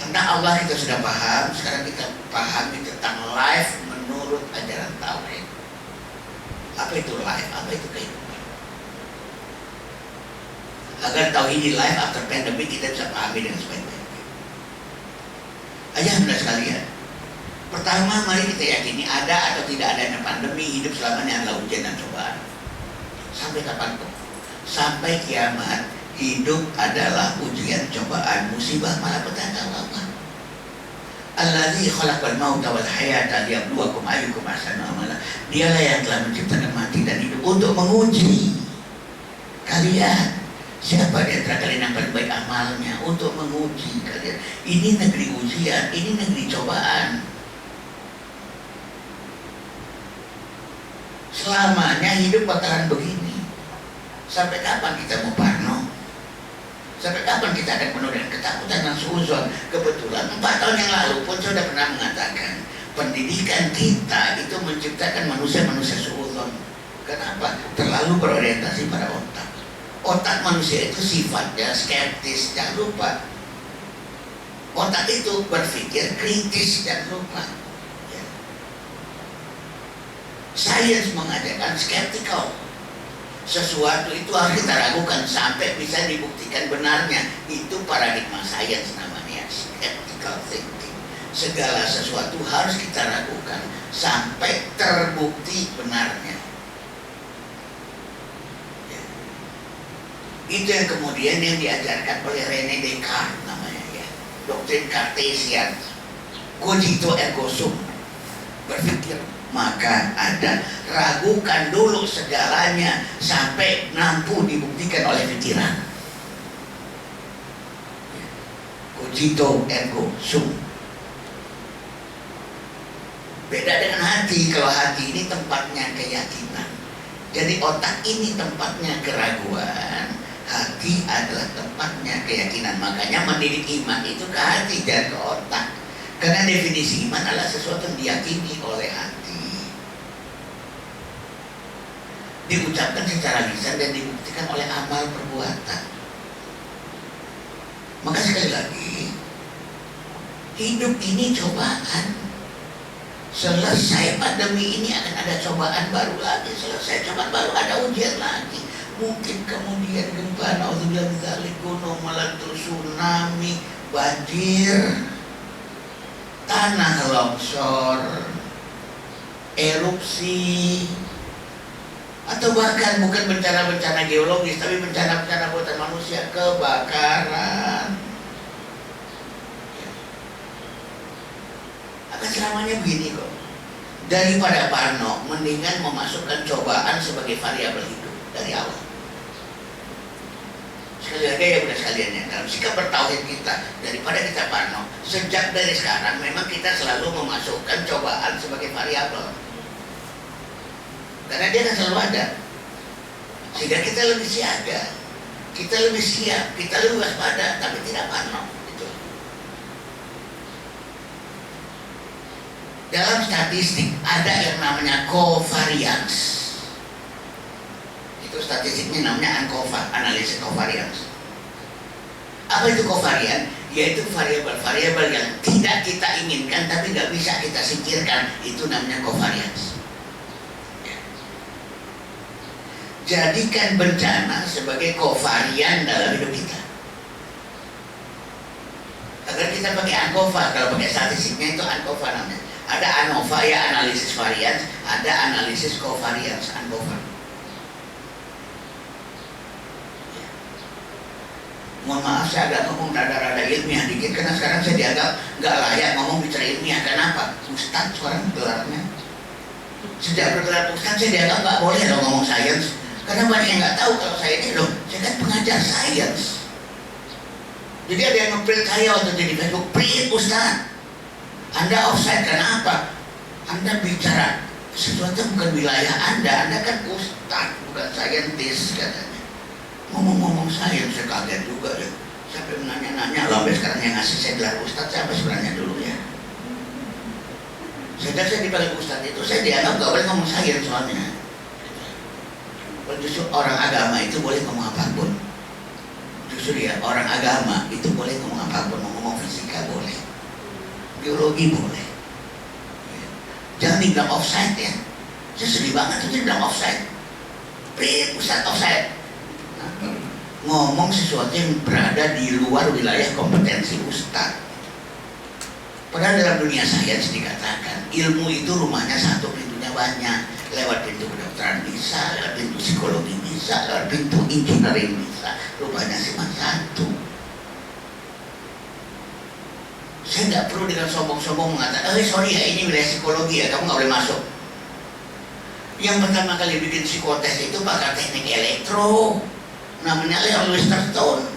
Tentang Allah kita sudah paham. Sekarang kita pahami tentang life menurut ajaran tauhid. Apa itu life? Apa itu kehidupan? Agar tauhid di life after pandemic kita bisa pahami dengan sebaik-baiknya. Ayah sekalian, pertama mari kita yakini ada atau tidak adanya pandemi, hidup selamanya adalah ujian dan cobaan. Sampai kapan pun, sampai kiamat, hidup adalah ujian, cobaan, musibah, malapetaka Allah. Allazi khalaqal mauta wal hayata liyabluwakum ayyukum ahsanu amala. Dialah yang telah menciptakan mati dan hidup untuk menguji kalian. Siapa di antara kalian yang paling baik amalnya, untuk menguji kalian. Ini negeri ujian, ini negeri cobaan. Selamanya hidup bakalan begini. Sampai kapan kita mau parno? Sampai kapan kita akan penuh dengan ketakutan dan suuzon? Kebetulan 4 tahun yang lalu pun saya sudah pernah mengatakan, pendidikan kita itu menciptakan manusia-manusia suuzon. Kenapa? Terlalu berorientasi pada otak. Otak manusia itu sifatnya skeptis, jangan lupa. Otak itu berpikir kritis, jangan lupa. Ya. Sains mengajarkan skeptical. Sesuatu itu harus kita ragukan sampai bisa dibuktikan benarnya. Itu paradigma sains namanya, skeptical thinking. Segala sesuatu harus kita ragukan sampai terbukti benarnya. Itu yang kemudian yang diajarkan oleh René Descartes namanya, ya, doktrin Cartesian, cogito ergo sum, berpikir maka ada, ragukan dulu segalanya sampai mampu dibuktikan oleh pikiran. Cogito ergo sum. Beda dengan hati. Kalau hati ini tempatnya keyakinan, jadi otak ini tempatnya keraguan. Hati adalah tempatnya keyakinan. Makanya mendidik iman itu ke hati dan ke otak. Karena definisi iman adalah sesuatu yang diyakini oleh hati, diucapkan secara lisan dan dibuktikan oleh amal perbuatan. Maka sekali lagi, hidup ini cobaan. Selesai pandemi ini akan ada cobaan baru lagi. Selesai cobaan baru ada ujian lagi. Mungkin kemudian gempa, naudzubillah min dzalik, gunung meletus, tsunami, banjir, tanah longsor, erupsi, atau bahkan bukan bencana-bencana geologis, tapi bencana-bencana buatan manusia, kebakaran. Akan selamanya begini kok. Daripada parno, mendingan memasukkan cobaan sebagai variabel hidup dari awal. Sekali lagi ya udah sekalian ya, dalam sikap bertauhid kita, daripada kita parno, sejak dari sekarang memang kita selalu memasukkan cobaan sebagai variabel. Karena dia akan selalu ada. Sehingga kita lebih siaga, kita lebih siap, kita lebih waspada, tapi tidak parno. Gitu. Dalam statistik ada yang namanya covariance. Itu statistiknya namanya ANCOVA, analisis covariance. Apa itu covariance? Yaitu variabel-variabel yang tidak kita inginkan tapi nggak bisa kita singkirkan. Itu namanya covariance. Jadikan bencana sebagai covarian dalam hidup kita. Agar kita pakai ANCOVA, kalau pakai statistiknya itu ANCOVA namanya. Ada ANOVA ya, analisis variance, ada analisis covariance, ANCOVA. Mohon maaf saya agak ngomong rada-rada ilmiah dikit, karena sekarang saya dianggap nggak layak ngomong bicara ilmiah. Kenapa? Ustadz sekarang gelarnya. Sejak bergelar Ustadz saya dianggap nggak boleh loh ngomong sains. Karena banyak yang nggak tahu kalau saya ini loh, saya kan pengajar sains. Jadi ada yang nge-print saya waktu di Facebook, print Ustadz, Anda offside karena apa? Anda bicara sesuatu bukan wilayah Anda kan Ustadz, bukan saintis katanya. Ngomong-ngomong saya kaget juga ya. Sampai menanya-nanya, sampai sekarang yang ngasih saya gelar Ustadz siapa sebenarnya dulu ya. Sejak saya dipanggil Ustadz itu, saya dianggap gak boleh ngomong sains soalnya. Justru orang agama itu boleh ngomong apapun. Justru Justru ya orang agama itu boleh ngomong apapun, mau ngomong fisika boleh, biologi boleh. Jangan dibilang offside ya. Saya sedih banget itu dibilang offside. Ustaz offside. Ngomong sesuatu yang berada di luar wilayah kompetensi Ustaz. Padahal dalam dunia sains dikatakan ilmu itu rumahnya satu, pintunya banyak. Lewat pintu kedokteran bisa, lewat pintu psikologi bisa, lewat pintu engineering bisa. Rumahnya cuma satu. Saya nggak perlu dengan sombong-sombong mengatakan, sorry ya ini wilayah psikologi ya, kamu nggak boleh masuk. Yang pertama kali bikin psikotes itu pakai teknik elektro, namanya Leon Westerstone.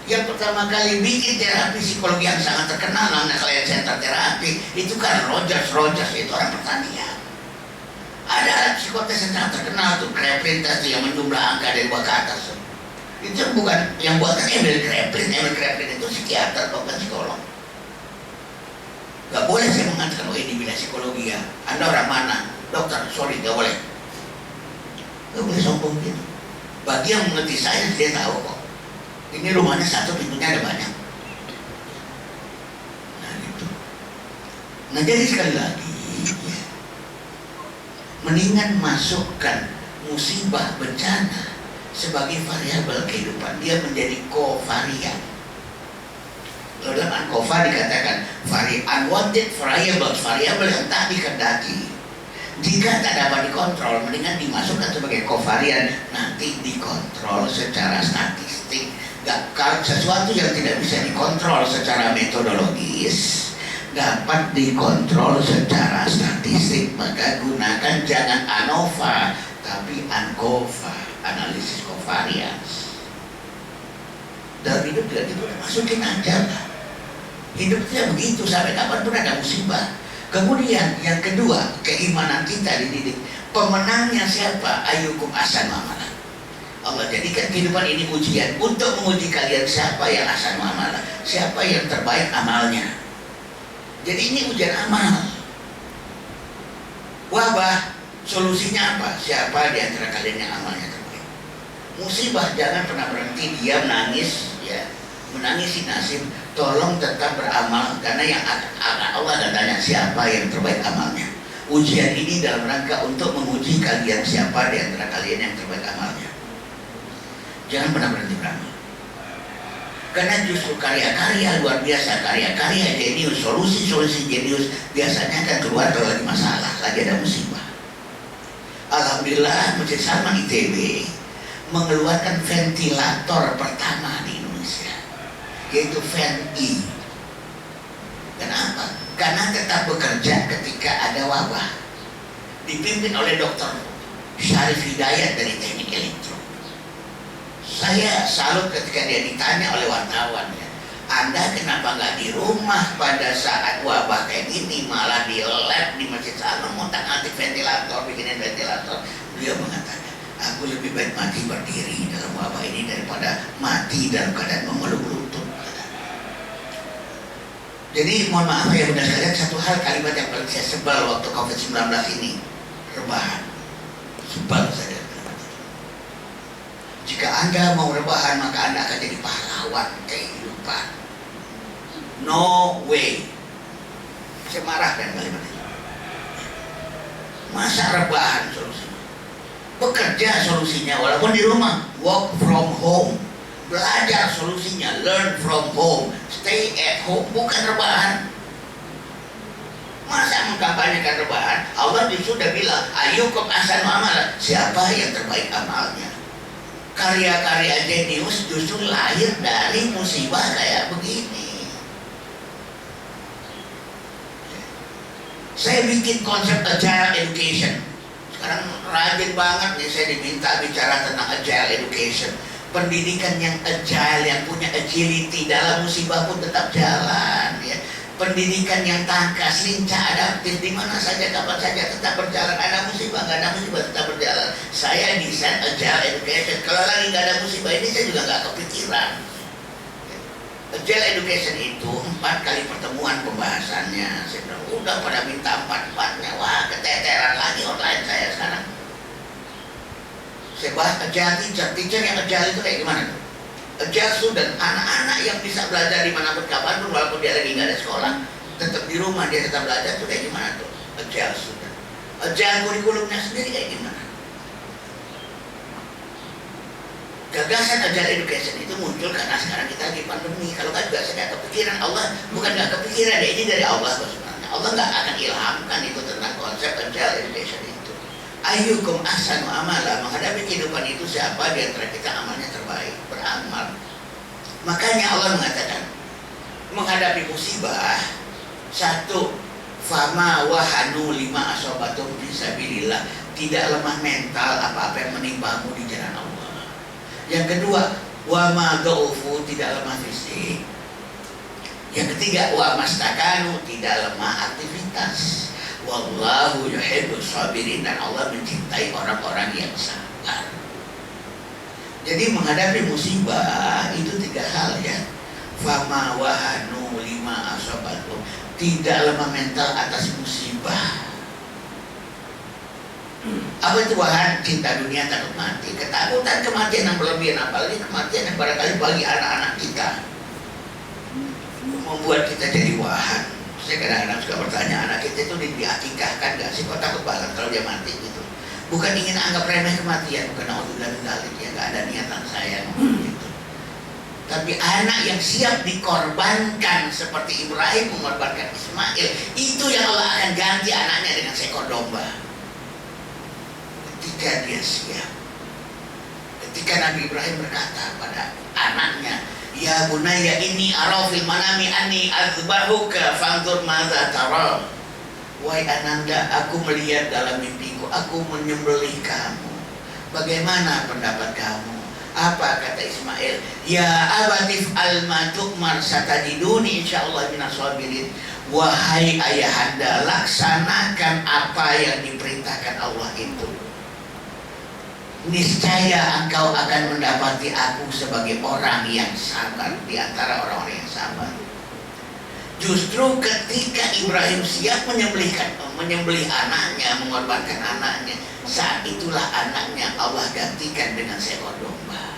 Yang pertama kali bikin terapi psikologi yang sangat terkenal namanya client center terapi itu kan Rogers itu orang pertanian. Ada alat psikotes yang sangat terkenal tuh, Kraepelin tadi yang menjumlah angka dari bawah ke atas. Itu bukan yang buatan Emil Kraepelin itu psikiater, bukan psikolog. Gak boleh saya mengatakan ini wilayah psikologi ya. Anda orang mana? Dokter, sorry, gak boleh. Gak boleh sombong gitu. Bagi yang mengerti saya, dia tahu kok. Ini rumahnya satu, pintunya ada banyak. Nah gitu. Nah jadi sekali lagi ya, mendingan masukkan musibah bencana sebagai variabel kehidupan. Dia menjadi covarian. Kalau dalam UNCOVA dikatakan unwanted variables, variabel yang tak dikehendaki. Jika tak dapat dikontrol, mendingan dimasukkan sebagai covarian, nanti dikontrol secara statistik. Kalau sesuatu yang tidak bisa dikontrol secara metodologis dapat dikontrol secara statistik, maka gunakan jangan ANOVA tapi UNCOVA, analisis covariance. Dalam hidup tidak boleh masukin aja lah. Hidupnya begitu sampai kapanpun ada musibah. Kemudian yang kedua, keimanan kita dididik. Pemenangnya siapa? Ayyukum ahsanu amalan. Allah jadikan kehidupan ini ujian untuk menguji kalian siapa yang ahsanu amalan, siapa yang terbaik amalnya. Jadi ini ujian amal. Wabah, solusinya apa? Siapa di antara kalian yang amalnya terbaik? Musibah, jangan pernah berhenti diam nangis ya. Menangisi nasib, tolong tetap beramal karena yang Allah akan tanya siapa yang terbaik amalnya. Ujian ini dalam rangka untuk menguji kalian siapa di antara kalian yang terbaik amalnya. Jangan pernah berhenti beramal. Karena justru karya-karya luar biasa, karya-karya jenius, solusi-solusi jenius biasanya akan keluar kalau lagi masalah, lagi ada musibah. Alhamdulillah Masjid Salman ITB mengeluarkan ventilator pertama di Indonesia, yaitu VEN-I. Kenapa? Karena tetap bekerja ketika ada wabah. Dipimpin oleh Dr. Syarif Hidayat dari Teknik Elektro. Saya salut ketika dia ditanya oleh wartawan ya, Anda kenapa nggak di rumah pada saat wabah kayak gini, malah di lab di Masjid Salman ngotak-ngatik ventilator, bikinin ventilator. Beliau mengatakan, aku lebih baik mati berdiri dalam wabah ini daripada mati dalam keadaan memeluk lutut. Jadi mohon maaf ya bunda sekalian, satu hal kalimat yang paling saya sebel waktu COVID-19 ini, rebahan. Sebel saya. Jika Anda mau rebahan maka Anda akan jadi pahlawan kehidupan. No way. Saya marah dengan kalimat ini. Masa rebahan solusinya? Bekerja solusinya, walaupun di rumah. Work from home. Belajar solusinya, learn from home, stay at home, bukan rebahan. Masa mengkampanyekan rebahan? Allah sudah bilang, ayyukum ahsanu amalan, siapa yang terbaik amalnya. Karya-karya jenius justru lahir dari musibah kayak begini. Saya bikin konsep agile education. Sekarang rajin banget nih saya diminta bicara tentang agile education. Pendidikan yang agile, yang punya agility dalam musibah pun tetap jalan ya. Pendidikan yang tangkas, lincah, adaptif, di mana saja, kapan saja tetap berjalan. Ada musibah, nggak ada musibah tetap berjalan. Saya desain agile education. Kalau lagi nggak ada musibah ini saya juga nggak kepikiran. Agile education itu 4 kali pertemuan pembahasannya. Saya bilang, udah pada minta 4-4-nya, wah keteteran lagi online saya sekarang. Saya bahas agile teacher yang agile itu kayak gimana tuh? Adjust dan anak-anak yang bisa belajar dimanapun kapanpun walaupun dia lagi nggak ada sekolah, tetap di rumah dia tetap belajar tuh kayak gimana tuh? Adjust sudah. Adjust kurikulumnya sendiri kayak gimana? Gagasan Agile Education itu muncul karena sekarang kita lagi pandemi. Kalau nggak juga saya nggak kepikiran. Allah bukan nggak kepikiran, ini dari Allah sebenarnya. Allah nggak akan ilhamkan itu tentang konsep Agile Education itu. Ayyukum ahsanu amala, menghadapi kehidupan itu siapa di antara kita amalnya terbaik, beramal. Makanya Allah mengatakan menghadapi musibah, satu, fama wahanu lima asobatum fisabilillah, tidak lemah mental apa-apa yang menimpamu di jalan Allah. Yang kedua, wa ma dhaufu, tidak lemah fisik. Yang ketiga, wa mastakanu, tidak lemah aktivitas. Wallahu yuhibbus sabirin, dan Allah mencintai orang-orang yang sabar. Jadi menghadapi musibah itu tiga hal ya. Fama wahanu lima asobatum, tidak lemah mental atas musibah. Apa itu wahan? Cinta dunia, takut mati, ketakutan kematian yang berlebihan, apalagi kematian yang barangkali bagi anak-anak kita membuat kita jadi wahan. Saya kadang-kadang suka bertanya, anak kita itu diakikahkan gak sih? Kok takut banget kalau dia mati gitu? Bukan ingin anggap remeh kematian, bukan naudzubillah min dzalik, ya gak ada niatan saya ngomong gitu. Tapi anak yang siap dikorbankan seperti Ibrahim mengorbankan Ismail, itu yang Allah akan ganti anaknya dengan seekor domba. Ketika dia siap, ketika Nabi Ibrahim berkata pada anaknya, ya bunayya inni ara fil manami anni azbahuka fanzur madza tara. Wahai ananda, aku melihat dalam mimpiku aku menyembelih kamu, bagaimana pendapat kamu? Apa kata Ismail? Ya abatif al-ma tu'mar satajiduni insyaallah minas sabirin. Wahai ayahanda, laksanakan apa yang diperintahkan Allah itu, niscaya engkau akan mendapati aku sebagai orang yang sabar di antara orang-orang yang sabar. Justru ketika Ibrahim siap menyembelih anaknya, mengorbankan anaknya, saat itulah anaknya Allah gantikan dengan seekor domba.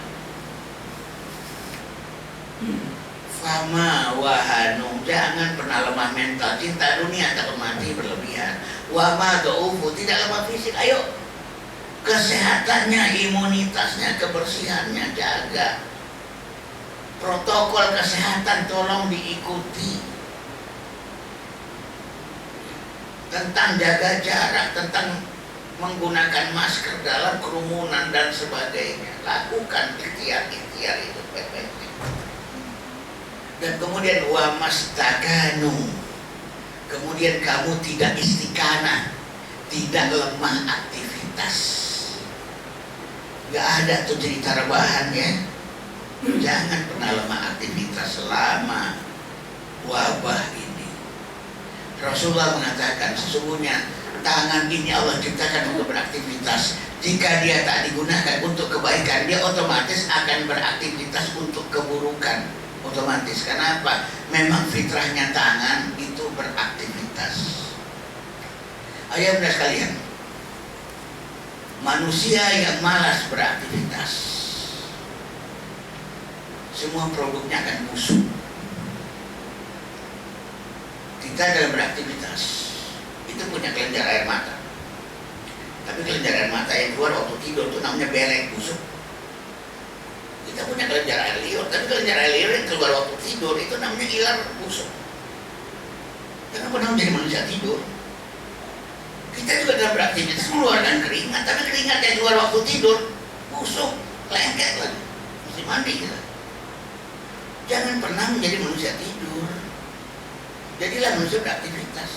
Fama wahanu, jangan pernah lemah mental, cinta dunia, takut mati berlebihan. Wama dhaufu, tidak lemah fisik. Ayo, kesehatannya, imunitasnya, kebersihannya jaga. Protokol kesehatan tolong diikuti. Tentang jaga jarak, tentang menggunakan masker dalam kerumunan dan sebagainya. Lakukan ikhtiar-ikhtiar itu baik-baik. Dan kemudian wa mastakanu, kemudian kamu tidak istiqanah, tidak lemah aktivitas. Gak ada tuh cerita rebahannya. Jangan pernah lemah aktivitas selama wabah ini. Rasulullah mengatakan sesungguhnya tangan ini Allah ciptakan untuk beraktivitas. Jika dia tak digunakan untuk kebaikan, dia otomatis akan beraktivitas untuk keburukan. Otomatis. Kenapa? Memang fitrahnya tangan itu beraktivitas. Ayah bunda sekalian, manusia yang malas beraktivitas, semua produknya akan busuk. Kita dalam beraktivitas itu punya kelenjar air mata, tapi kelenjar air mata yang keluar waktu tidur itu namanya belek, busuk. Kita punya kelenjar air liur, tapi kelenjar air liur yang keluar waktu tidur itu namanya ilar, busuk. Jangan pernah menjadi manusia tidur. Kita juga dalam beraktivitas mengeluarkan keringat, tapi keringat yang keluar waktu tidur busuk, lengket lagi, mesti mandi kita. Jangan pernah menjadi manusia tidur. Jadilah manusia beraktivitas.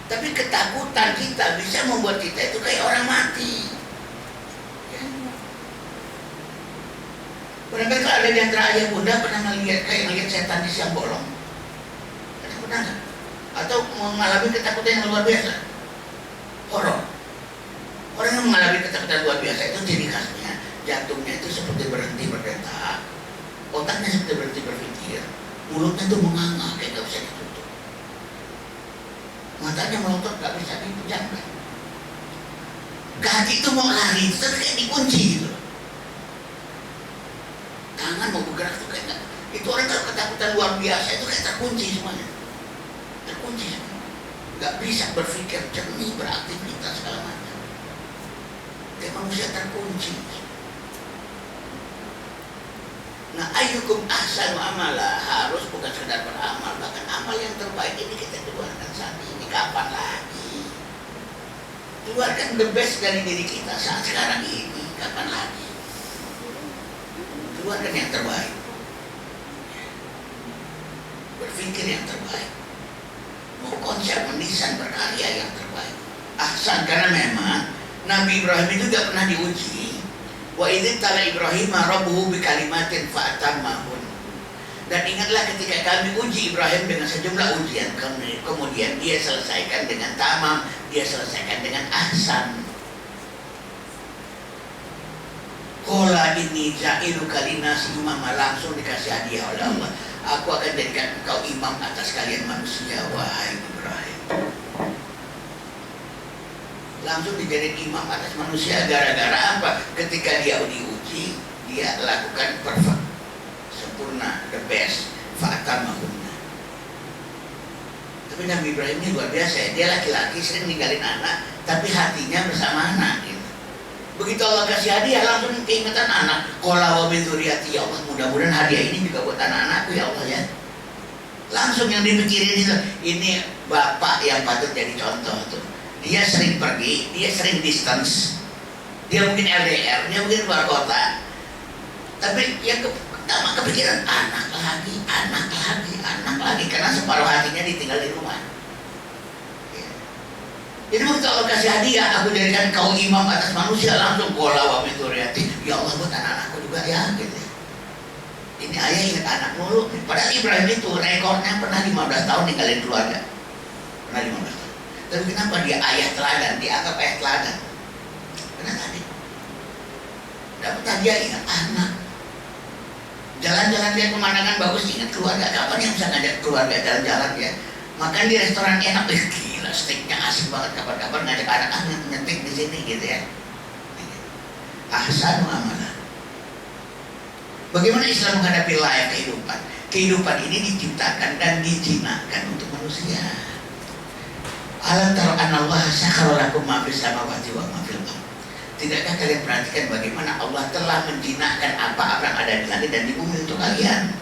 Tapi ketakutan kita bisa membuat kita itu kayak orang mati. Ya. Barangkali kalau ada di antara ayah bunda pernah melihat setan di siang bolong, ada pernah nggak? Atau mengalami ketakutan yang luar biasa? Horor. Orang yang mengalami ketakutan luar biasa itu ciri khasnya jantungnya itu seperti berhenti berdetak, otaknya seperti berhenti berpikir, mulutnya itu menganga kayak gak bisa ditutup, matanya melotot gak bisa dipejamkan, kaki itu mau lari tapi kayak dikunci gitu. tangan mau bergerak tuh kayak itu orang kalau ketakutan luar biasa itu kayak terkunci semuanya, terkunci semua, nggak bisa berpikir jernih, beraktivitas segala macam. Kayak manusia terkunci. Nah, ayyukum ahsanu amala harus bukan sekedar beramal, bahkan amal yang terbaik ini kita keluarkan saat ini. Kapan lagi? Keluarkan the best dari diri kita saat sekarang ini. Kapan lagi? Keluarkan yang terbaik. Berpikir yang terbaik. Mau konsep, mendesain, berkarya yang terbaik. Ahsan, karena memang Nabi Ibrahim itu tidak pernah diuji. Wa idh tala Ibrahim rabbuhu bikalimatin fa'atammahun. Dan ingatlah ketika kami uji Ibrahim dengan sejumlah ujian, kemudian dia selesaikan dengan tamam, dia selesaikan dengan ahsan. Qala inni ja'iluka linnasi imama, langsung dikasih hadiah oleh Allah. Aku akan jadikan engkau imam atas kalian manusia, wahai Ibrahim. Langsung dijadikan imam atas manusia gara-gara apa? Ketika dia diuji, dia lakukan perfect, sempurna, the best, fa'atamahunna. Tapi Nabi Ibrahim ini luar biasa ya. Dia laki-laki sering ninggalin anak, tapi hatinya bersama anak gitu. Begitu Allah kasih hadiah, langsung keingetan anak. Qala wa bi dzurriyyati, ya Allah, mudah-mudahan hadiah ini juga buat anak-anakku ya Allah ya. Langsung yang dipikirin itu, ini bapak yang patut jadi contoh tuh. Dia sering pergi, dia sering distance, dia mungkin LDR, dia mungkin luar kota, tapi yang pertama kepikiran anak lagi, karena separuh hatinya ditinggal di rumah. Jadi begitu Allah kasih hadiah, aku jadikan kau imam atas manusia, langsung qala wa min dzurriyyati, ya Allah buat anak-anakku juga ya gitu. Ini ayah ingat anak mulu. Padahal Ibrahim itu rekornya pernah 15 tahun ninggalin keluarga, pernah 15 tahun. Tapi kenapa dia ayah teladan, dianggap ayah teladan? Karena tadi dapat hadiah, ingat anak. Jalan-jalan dia pemandangan bagus, ingat keluarga. Kapan yang bisa ngajak keluarga jalan-jalan ya? Makan di restoran enak, gila steaknya asik banget. Kapan-kapan ngajak anak nyetik di sini gitu ya. Ahsanu amalan. Bagaimana Islam menghadapi layak kehidupan? Kehidupan ini diciptakan dan dijinakkan untuk manusia. Alam tara anallah sakhkhara lakum ma fis samawati wa ma fil ardh. Tidakkah kalian perhatikan bagaimana Allah telah menjinakkan apa yang ada di langit dan di bumi untuk kalian?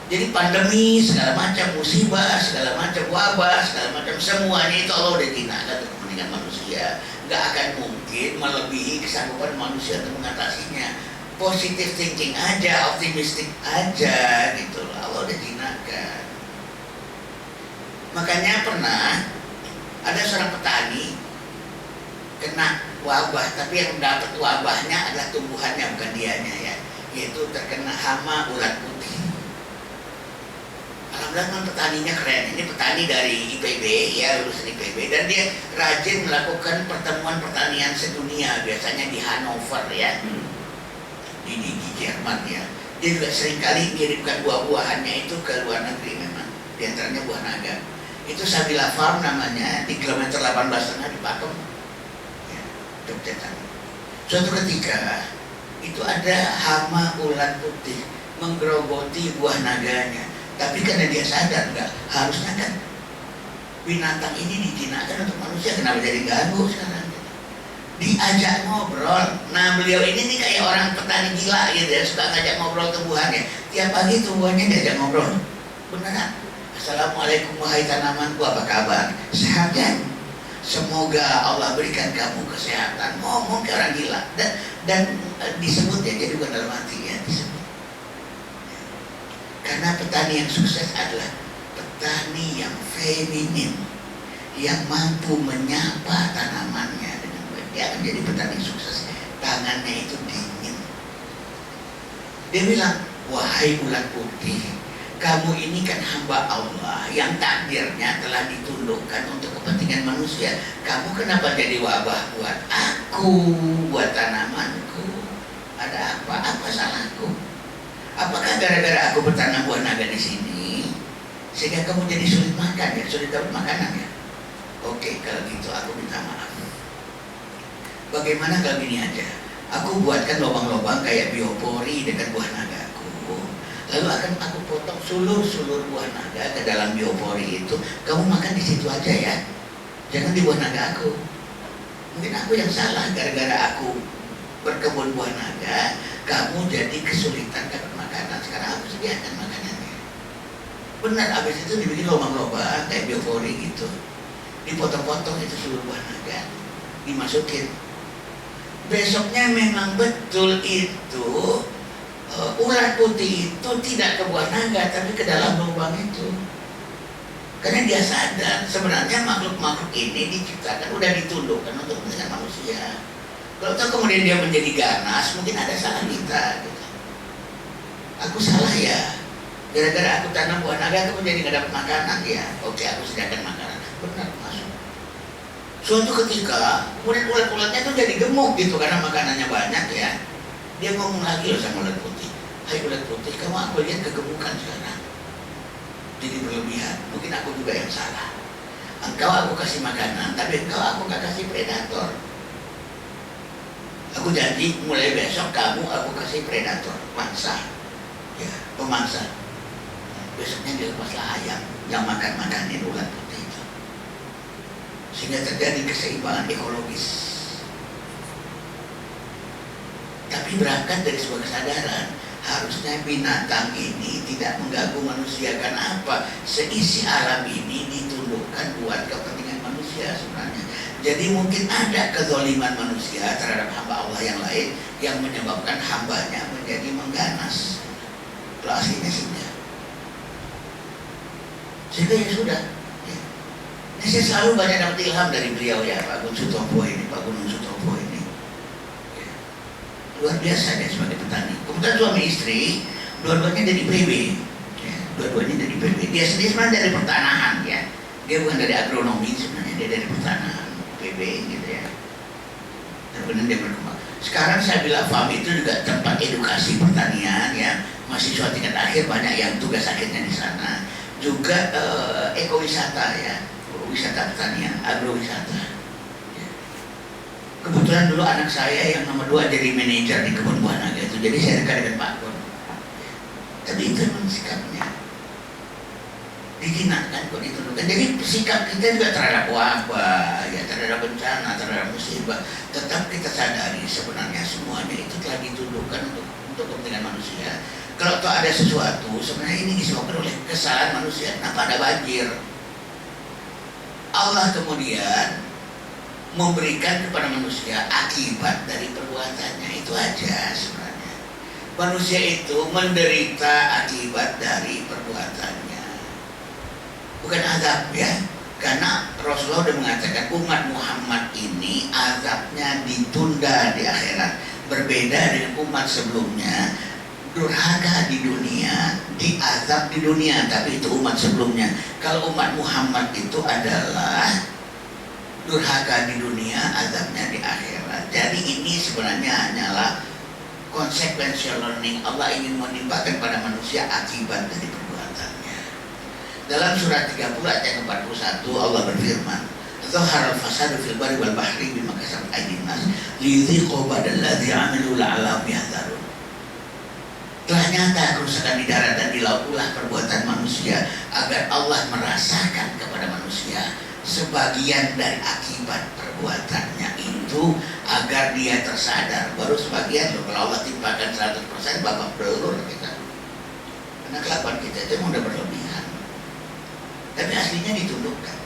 Jadi pandemi, segala macam musibah, segala macam wabah, segala macam semuanya itu Allah udah jinakkan untuk kepentingan manusia. Gak akan mungkin melebihi kesanggupan manusia untuk mengatasinya. Positive thinking aja, optimistik aja gitu loh. Allah udah jinakkan. Makanya pernah ada seorang petani kena wabah, tapi yang dapat wabahnya adalah tumbuhannya, bukan dianya ya, yaitu terkena hama ulat putih. Alhamdulillah petaninya keren. Ini petani dari IPB ya, lulusan IPB, dan dia rajin melakukan pertemuan pertanian sedunia, biasanya di Hannover ya, di Jerman ya. Dia juga seringkali mengirimkan buah-buahannya itu ke luar negeri memang, diantaranya buah naga. Itu Sabila Farm namanya, di kilometer 18,5 di Pakem ya, Yogyakarta. Suatu ketika itu ada hama ulat putih menggerogoti buah naganya. Tapi karena dia sadar enggak, harusnya kan binatang ini dijinakkan untuk manusia, kenapa jadi ganggu sekarang? Diajak ngobrol. Nah beliau ini nih kayak orang petani gila gitu ya, suka ngajak ngobrol tumbuhannya. Tiap pagi tumbuhannya diajak ngobrol. Beneran. Assalamualaikum wahai tanamanku, apa kabar? Sehat kan? Semoga Allah berikan kamu kesehatan. Ngomong ke orang gila. Dan disebut ya, jadi bukan dalam hati ya, disebut. Karena petani yang sukses adalah petani yang feminin, yang mampu menyapa tanamannya dengan baik. Dia akan jadi petani sukses. Tangannya itu dingin. Dia bilang, wahai ulat putih, kamu ini kan hamba Allah yang takdirnya telah ditundukkan untuk kepentingan manusia. Kamu kenapa jadi wabah buat aku, buat tanamanku? Ada apa? Apa salahku? Apakah gara-gara aku bertanam buah naga di sini sehingga kamu jadi sulit makan ya, sulit dapat makanan ya? Oke, kalau gitu aku minta maaf. Bagaimana kalau gini aja? Aku buatkan lubang-lubang kayak biopori dengan buah nagaku. Lalu akan aku potong sulur-sulur buah naga ke dalam biopori itu. Kamu makan di situ aja ya, jangan di buah naga aku. Mungkin aku yang salah, gara-gara aku berkebun buah naga, kamu jadi kesulitan dapat makanan. Sekarang aku sediakan makanannya. Benar, habis itu dibikin lubang-lubang kayak biopori gitu. Dipotong-potong itu sulur buah naga, dimasukin. Besoknya memang betul itu ulat putih itu tidak ke buah naga, tapi ke dalam lubang itu. Karena dia sadar sebenarnya makhluk-makhluk ini diciptakan, udah ditundukkan untuk kepentingan manusia. Kalau tahu kemudian dia menjadi ganas, mungkin ada salah kita gitu. Aku salah ya, gara-gara aku tanam buah naga aku menjadi gak dapat makanan ya. Oke, aku sediakan makanan. Benar, masuk. Suatu ketika kemudian ulat-ulatnya tuh jadi gemuk gitu karena makanannya banyak ya. Dia ngomong lagi loh sama ulat putih, hai ulat putih, kamu aku lihat kegemukan sekarang, jadi berlebihan. Mungkin aku juga yang salah. Engkau aku kasih makanan, tapi engkau aku gak kasih predator. Aku janji mulai besok kamu aku kasih predator, mangsa, ya pemangsa. Besoknya dia lepaslah ayam yang makanin ulat putih itu, sehingga terjadi keseimbangan ekologis. Tapi berangkat dari sebuah kesadaran, harusnya binatang ini tidak mengganggu manusia. Karena apa? Seisi alam ini ditundukkan buat kepentingan manusia sebenarnya. Jadi mungkin ada kezaliman manusia terhadap hamba Allah yang lain yang menyebabkan hambanya menjadi mengganas. Kalau aslinya sih enggak. Sehingga ya sudah. Ya. Ini saya selalu banyak dapat ilham dari beliau ya, Pak Gunung Sutopo ini, Pak Gunung Sutopo ini. Luar biasa dia sebagai petani. Kebetulan suami istri dua-duanya dari PB ya, dua-duanya dari PB. Dia sendiri sebenarnya dari pertanahan ya, dia bukan dari agronomi sebenarnya, dia dari pertanahan PB gitu ya. Dan kemudian dia berkembang. Sekarang saya bilang farm itu juga tempat edukasi pertanian ya, mahasiswa tingkat akhir banyak yang tugas akhirnya di sana. Juga ekowisata ya, wisata pertanian, agrowisata. Kebetulan dulu anak saya yang nomor 2 jadi manajer di kebun buah naga itu, jadi saya dekat dengan Pak Gun. Tapi itu memang sikapnya dijinakkan kok ditundukkan. Jadi sikap kita juga terhadap wabah, ya terhadap bencana, terhadap musibah, tetap kita sadari sebenarnya semuanya itu telah ditundukkan untuk kepentingan manusia. Kalau toh ada sesuatu, sebenarnya ini disebabkan oleh kesalahan manusia. Kenapa ada banjir? Allah kemudian memberikan kepada manusia akibat dari perbuatannya, itu aja sebenarnya. Manusia itu menderita akibat dari perbuatannya, bukan azab ya. Karena Rasulullah sudah mengatakan umat Muhammad ini azabnya ditunda di akhirat. Berbeda dengan umat sebelumnya, durhaka di dunia, diazab di dunia, tapi itu umat sebelumnya. Kalau umat Muhammad itu adalah durhaka di dunia, azabnya di akhirat. Jadi ini sebenarnya hanyalah consequential learning. Allah ingin menimpakan pada manusia akibat dari perbuatannya. Dalam surat 30 ayat 41 Allah berfirman, "Zahara al-fasadu fil barri wal bahri bima kasabat aydin nas liyudhiqu ba'dallazi 'amilu la'allahum yahdharun." Telah nyata kerusakan di darat dan di laut ulah perbuatan manusia agar Allah merasakan kepada manusia sebagian dari akibat perbuatannya itu, agar dia tersadar. Baru sebagian loh, kalau Allah timpakan 100% babak belur kita. Karena kelakuan kita itu udah berlebihan. Tapi aslinya ditundukkan.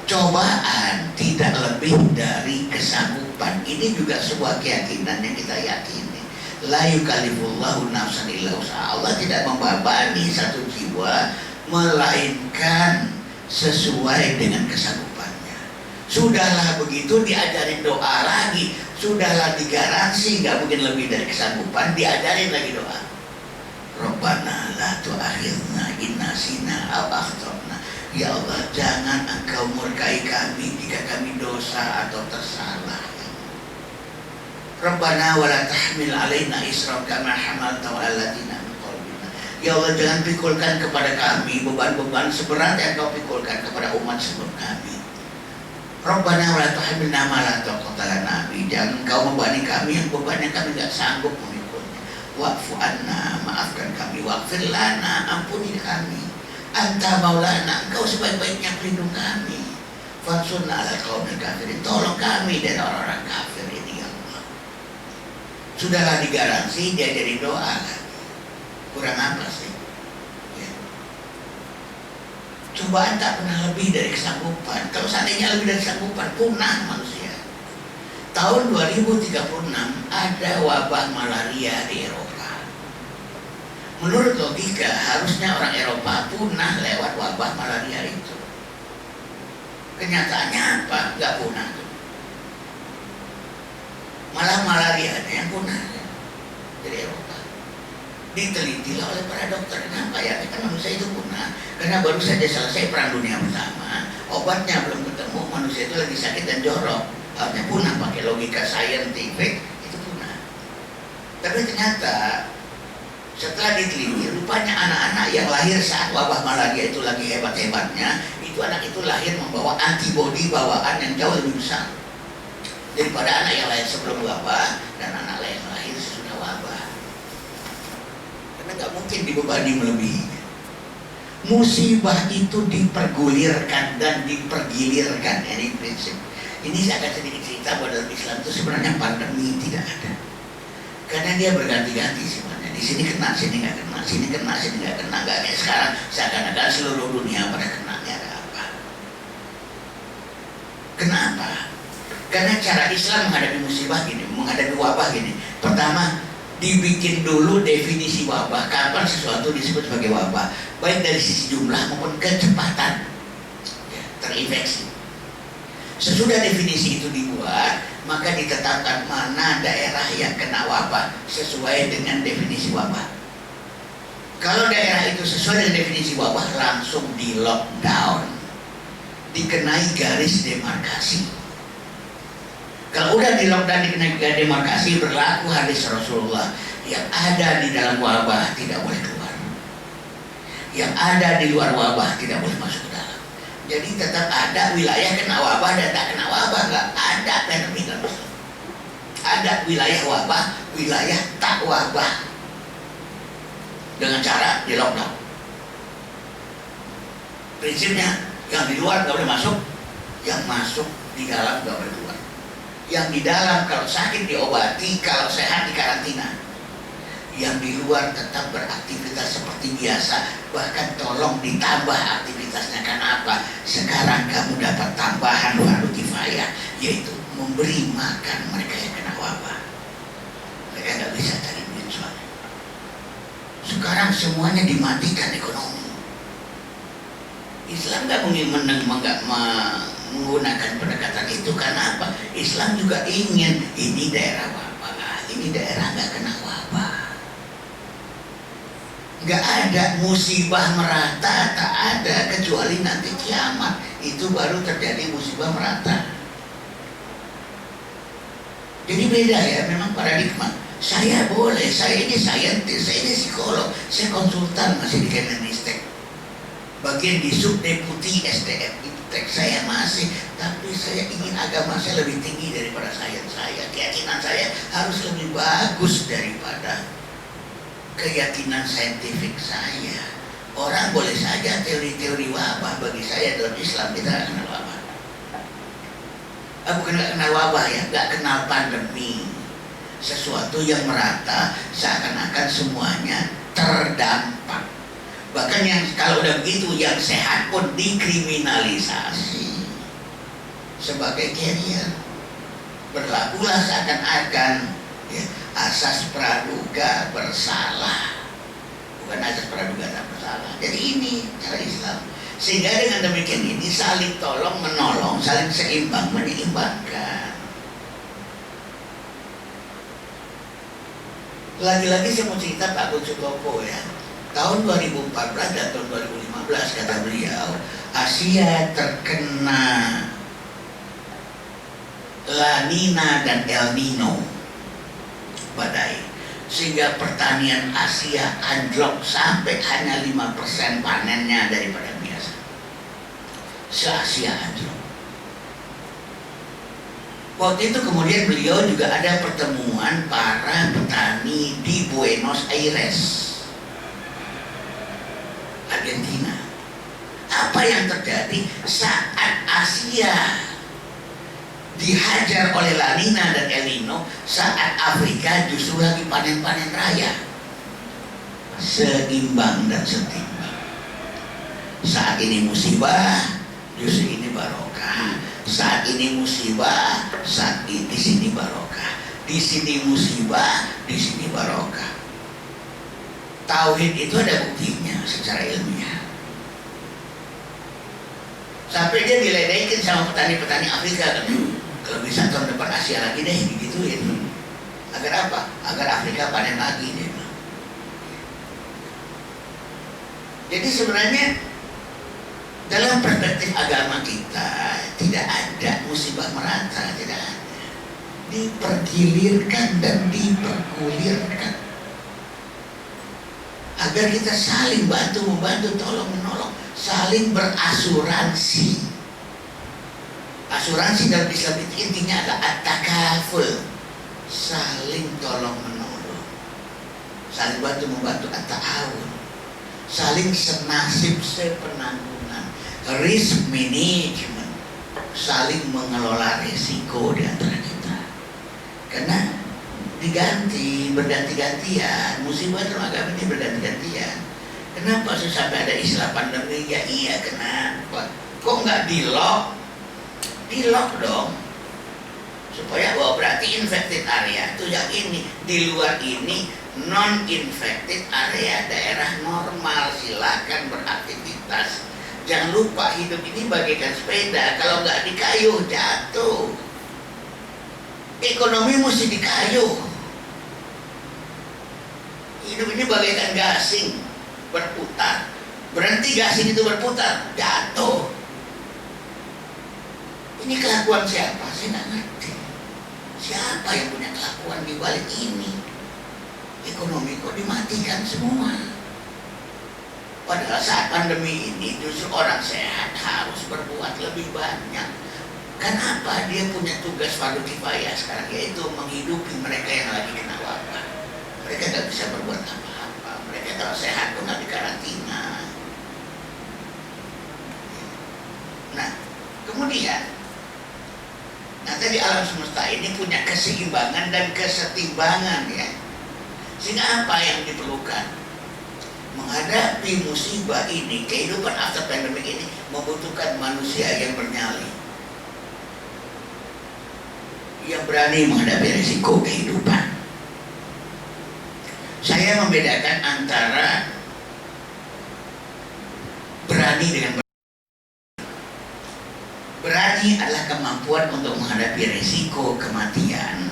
Cobaan tidak lebih dari kesanggupan. Ini juga sebuah keyakinan yang kita yakini. La yukallifullahu nafsan illa wus'aha. Allah tidak membebani satu jiwa melainkan sesuai dengan kesanggupannya. Sudahlah begitu diajarin doa lagi, sudahlah digaransi gak mungkin lebih dari kesanggupan, diajarin lagi doa. Rabbana la tu'akhidna in nasina aw akhtana. Ya Allah, jangan Engkau murkai kami jika kami dosa atau tersalah. Rabbana wa la tahmil alaina isran kama hamalta 'alal ladzina. Ya Allah, jangan pikulkan kepada kami beban-beban seberat yang Kau pikulkan kepada umat sebelum kami. Rabbana wa la tuhammilna ma la taqata lana. Jangan Kau membebani kami yang beban yang kami tidak sanggup memikulnya. wa'fu anna, maafkan kami, wa'fir lana, ampuni kami, anta maulana, engkau sebaik-baiknya pelindung kami, fansurna ala qaumil kafirin, tolong kami dari orang-orang kafir ini ya Allah. Sudahlah digaransi, dia jadi doa kan. Kurang apa sih? Ya. Cobaan tak pernah lebih dari kesanggupan. Kalau seandainya lebih dari kesanggupan, punah manusia. Tahun 2036 ada wabah malaria di Eropa. Menurut logika harusnya orang Eropa punah lewat wabah malaria itu. Kenyataannya apa? Nggak punah tuh. Malah malaria yang punah dari Eropa. Ditelitilah oleh para dokter, kenapa ya kita manusia itu punah? Karena baru saja selesai Perang Dunia Pertama, obatnya belum ketemu, manusia itu lagi sakit dan jorok. Harusnya punah pakai logika saintifik, itu punah. Tapi ternyata setelah diteliti, rupanya anak-anak yang lahir saat wabah malaria itu lagi hebat-hebatnya, itu anak itu lahir membawa antibodi bawaan yang jauh lebih besar daripada anak yang lahir sebelum wabah dan anak yang lahir sesudah wabah. Karena nggak mungkin dibebani melebihi. Musibah itu dipergulirkan dan dipergilirkan, ini prinsip. Ini saya akan sedikit cerita bahwa dalam Islam itu sebenarnya pandemi tidak ada. Karena dia berganti-ganti sebenarnya. Di sini kena, sini nggak kena, sini kena, sini nggak kena. Nggak kayak sekarang seakan-akan seluruh dunia pada kenanya. Ada apa? Kenapa? Karena cara Islam menghadapi musibah gini, menghadapi wabah gini. Pertama, dibikin dulu definisi wabah. Kapan sesuatu disebut sebagai wabah? Baik dari sisi jumlah maupun kecepatan ya, terinfeksi. Sesudah definisi itu dibuat, maka ditetapkan mana daerah yang kena wabah sesuai dengan definisi wabah. Kalau daerah itu sesuai dengan definisi wabah, langsung di lockdown, dikenai garis demarkasi. Kalau udah di lockdown, dikenai garis demarkasi, berlaku hadis Rasulullah, yang ada di dalam wabah tidak boleh keluar, yang ada di luar wabah tidak boleh masuk ke dalam. Jadi tetap ada wilayah kena wabah dan tak kena wabah, nggak ada pandemi dalam Islam. Ada wilayah wabah, wilayah tak wabah, dengan cara di lockdown. Prinsipnya yang di luar nggak boleh masuk, yang masuk di dalam nggak boleh keluar. Yang di dalam kalau sakit diobati, kalau sehat dikarantina. Yang di luar tetap beraktivitas seperti biasa, bahkan tolong ditambah aktivitasnya. Karena apa? Sekarang kamu dapat tambahan fardu kifayah, yaitu memberi makan mereka yang kena wabah. Mereka nggak bisa cari duit soalnya. Sekarang semuanya dimatikan ekonomi. Islam nggak menggunakan pendekatan itu. Karena apa? Islam juga ingin ini daerah wabah, ini daerah nggak kena wabah. Nggak ada musibah merata, tak ada, kecuali nanti kiamat. Itu baru terjadi musibah merata. Jadi beda ya, memang paradigma. Saya boleh, saya ini saintis, saya ini psikolog, saya konsultan masih di Kemenristek, bagian di subdeputi SDM Iptek saya masih, tapi saya ingin agama saya lebih tinggi daripada sains saya. Keyakinan saya harus lebih bagus daripada keyakinan saintifik saya. Orang boleh saja teori-teori wabah, bagi saya dalam Islam kita nggak kenal wabah. Bukan nggak kenal wabah ya, nggak kenal pandemi. Sesuatu yang merata, seakan-akan semuanya terdampak. Bahkan yang kalau udah begitu, yang sehat pun dikriminalisasi sebagai carrier. Berlakulah seakan-akan ya, asas praduga bersalah, bukan asas praduga tak bersalah. Jadi ini cara Islam. Sehingga dengan demikian ini saling tolong menolong, saling seimbang menyeimbangkan. Lagi-lagi saya mau cerita Pak Gun Sutopo ya. Tahun 2014 dan tahun 2015 kata beliau, Asia terkena La Nina dan El Nino badai, sehingga pertanian Asia anjlok sampai hanya 5% panennya daripada biasa. Se-Asia anjlok. Waktu itu kemudian beliau juga ada pertemuan para petani di Buenos Aires, Argentina. Apa yang terjadi saat Asia dihajar oleh La Nina dan El Nino, saat Afrika justru lagi panen-panen raya, seimbang dan setimbang. Saat ini musibah, justru ini barokah. Saat ini musibah, saat ini di sini barokah. Di sini musibah, di sini barokah. Tauhid itu ada buktinya secara ilmiah. Sampai dia diledekin sama petani-petani Afrika kan. Kalau bisa tahun depan Asia lagi deh digituin. Agar apa? Agar Afrika panen lagi dia. Jadi sebenarnya dalam perspektif agama kita tidak ada musibah merata, tidak ada. Dipergilirkan dan dipergulirkan agar kita saling bantu membantu, tolong menolong, saling berasuransi. Asuransi dalam Islam itu intinya adalah at-takaful, saling tolong menolong, saling bantu membantu, at-ta'awun, saling senasib sepenanggungan, risk management, saling mengelola risiko di antara kita. Karena diganti, berganti-gantian, musibah dalam agama ini berganti-gantian. Kenapa sih sampai ada istilah pandemi? Ya iya, kenapa? Kok nggak di-lock? Di-lock dong, supaya berarti infected area itu yang ini, di luar ini non-infected area, daerah normal, silakan beraktivitas. Jangan lupa hidup ini bagaikan sepeda, kalau nggak dikayuh jatuh. Ekonomi mesti dikayuh. Hidup ini bagaikan gasing berputar, berhenti gasing itu berputar, jatuh. Ini kelakuan siapa? Saya nggak ngerti. Siapa yang punya kelakuan di balik ini? Ekonomi kok dimatikan semua. Padahal saat pandemi ini justru orang sehat harus berbuat lebih banyak. Kenapa? Dia punya tugas fardu kifayah sekarang, yaitu menghidupi mereka yang lagi kena wabah. Mereka nggak bisa berbuat apa-apa. Mereka kalau sehat pun nggak dikarantina. Nah, kemudian tadi alam semesta ini punya keseimbangan dan kesetimbangan ya. Sehingga apa yang diperlukan? Menghadapi musibah ini, kehidupan after pandemic ini membutuhkan manusia yang bernyali, yang berani menghadapi risiko kehidupan. Saya membedakan antara berani dengan berani adalah kemampuan untuk menghadapi risiko kematian.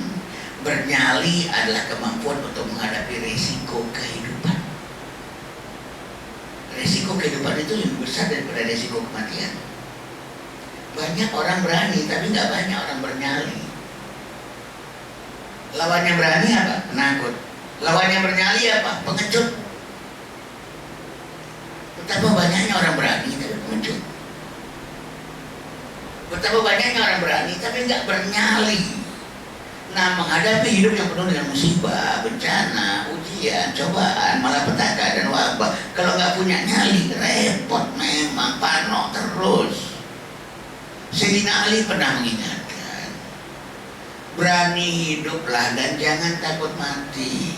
Bernyali adalah kemampuan untuk menghadapi risiko kehidupan. Risiko kehidupan itu lebih besar daripada risiko kematian. Banyak orang berani, tapi nggak banyak orang bernyali. Lawannya berani apa? Penakut. Lawannya bernyali apa? Pengecut. Betapa banyaknya orang berani tapi pengecut. Betapa banyaknya orang berani tapi nggak bernyali. Nah, menghadapi hidup yang penuh dengan musibah, bencana, ujian, cobaan, malapetaka dan wabah, kalau nggak punya nyali repot memang, parno terus. Sayyidina Ali pernah mengingatkan, berani hiduplah dan jangan takut mati.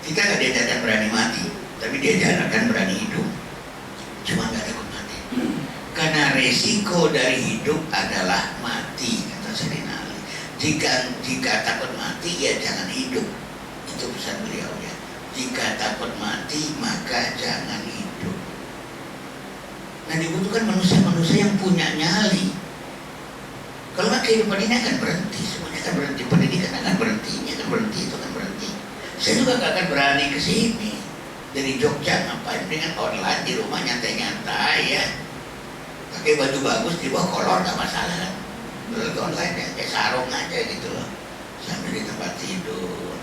Kita nggak diajarkan berani mati, tapi diajarkan berani hidup. Cuma nggak takut mati. Karena resiko dari hidup adalah mati, kata Sayyidina Ali. Jika takut mati, ya jangan hidup. Itu pesan beliau ya. Jika takut mati, maka jangan hidup. Nah, dibutuhkan manusia-manusia yang punya nyali. Kalau nggak, kehidupan ini akan berhenti, semuanya akan berhenti, pendidikan akan berhenti, ini akan berhenti, itu akan berhenti. Saya juga nggak akan berani ke sini dari Jogja, ngapain dengan online di rumah nyantai-nyantai ya. Pakai baju bagus di bawah kolor nggak masalah kan. Dulu online ya, kayak sarung aja gitu loh. Sambil di tempat tidur,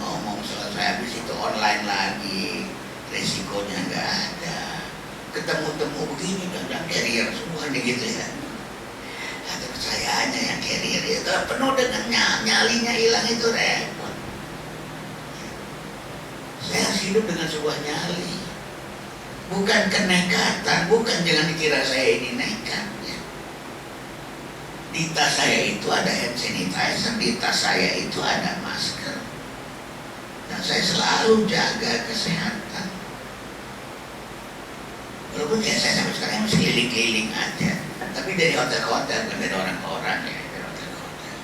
ngomong selesai, habis itu online lagi, resikonya nggak ada. Ketemu-temu begini dan carrier semuanya gitu ya. Atau sayanya yang carrier itu penuh dengan nyalinya hilang itu repot. Saya harus hidup dengan sebuah nyali, bukan kenekatan, bukan jangan dikira saya ini nekat. Ya. Di tas saya itu ada hand sanitizer, di tas saya itu ada masker, dan saya selalu jaga kesehatan. Walaupun ya saya sampai sekarang masih keliling-keliling aja, tapi dari hotel ke hotel, bukan dari orang ke orang ya, dari hotel ke hotel.